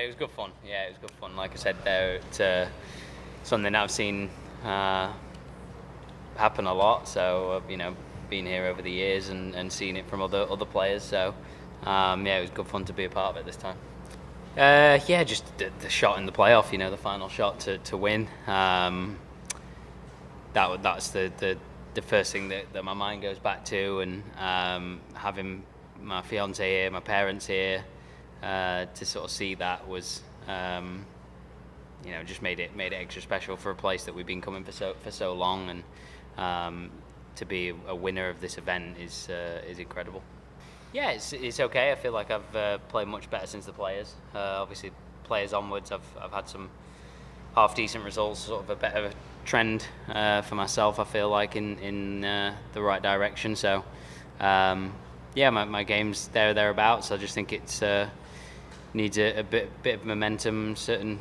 was good fun. Yeah, it was good fun. Like I said, there it's something I've seen happen a lot. So been here over the years and seen it from other players. So yeah, it was good fun to be a part of it this time. Yeah, just the shot in the playoff. The final shot to win. That's the first thing that my mind goes back to, and having my fiance here, my parents here, to sort of see that was, just made it extra special for a place that we've been coming for so long, and to be a winner of this event is incredible. Yeah, it's okay. I feel like I've played much better since the Players. Obviously, Players onwards, I've had some half decent results, sort of a better trend for myself. I feel like in the right direction. So yeah, my game's thereabouts. I just think it's needs a bit of momentum certain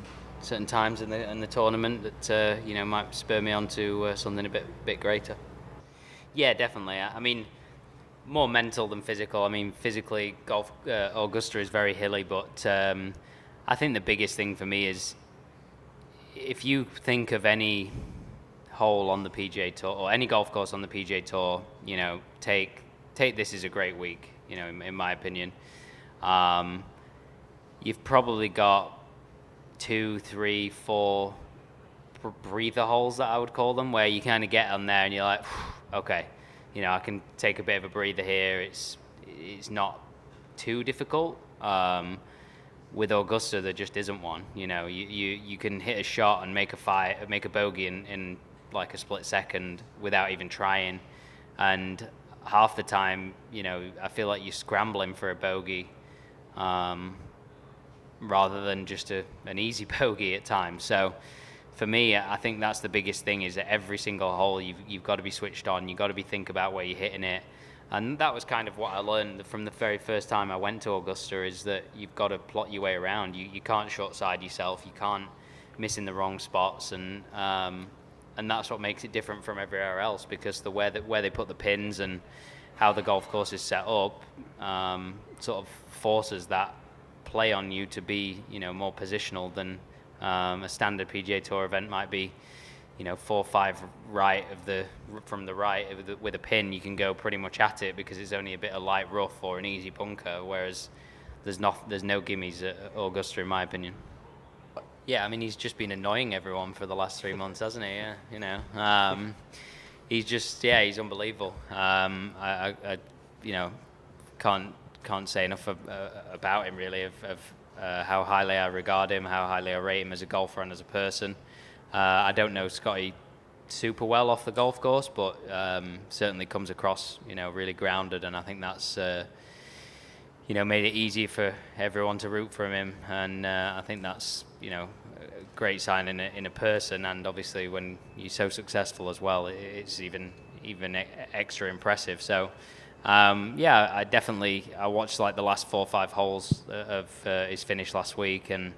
times in the tournament that might spur me on to something a bit greater. Yeah, definitely. I mean, more mental than physical. I mean, physically, golf Augusta is very hilly, but I think the biggest thing for me is if you think of any hole on the PGA Tour or any golf course on the PGA Tour, take this as a great week. In my opinion, you've probably got 2, 3, 4 breather holes that I would call them, where you kind of get on there and you're like, okay, I can take a bit of a breather here. It's not too difficult. With Augusta, there just isn't one. You can hit a shot and make a bogey in like a split second without even trying, and half the time, I feel like you're scrambling for a bogey, rather than just an easy bogey at times. So for me, I think that's the biggest thing, is that every single hole you've got to be switched on. You've got to be think about where you're hitting it. And that was kind of what I learned from the very first time I went to Augusta, is that you've got to plot your way around. You can't short side yourself. You can't miss in the wrong spots. And that's what makes it different from everywhere else, because where they put the pins and how the golf course is set up sort of forces that play on you to be more positional than a standard PGA Tour event might be. 4 or 5 right from the right with a pin, you can go pretty much at it because it's only a bit of light rough or an easy bunker. Whereas there's no gimmies at Augusta, in my opinion. Yeah, I mean, he's just been annoying everyone for the last 3 months, hasn't he? Yeah, he's unbelievable. I can't say enough about him, really, of how highly I regard him, how highly I rate him as a golfer and as a person. I don't know Scottie super well off the golf course, but certainly comes across, really grounded, and I think that's, made it easy for everyone to root for him, and I think that's, a great sign in a person, and obviously when you're so successful as well, it's even extra impressive. So, yeah, I watched like the last 4 or 5 holes of his finish last week, and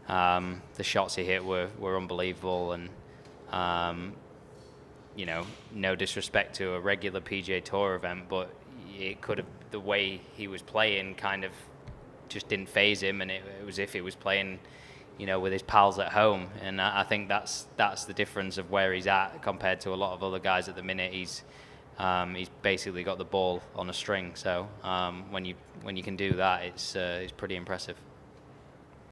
the shots he hit were unbelievable, and no disrespect to a regular PGA Tour event, but it could have, the way he was playing kind of just didn't faze him, and it was as if he was playing with his pals at home, and I think that's the difference of where he's at compared to a lot of other guys at the minute. He's basically got the ball on a string, so when you can do that, it's pretty impressive.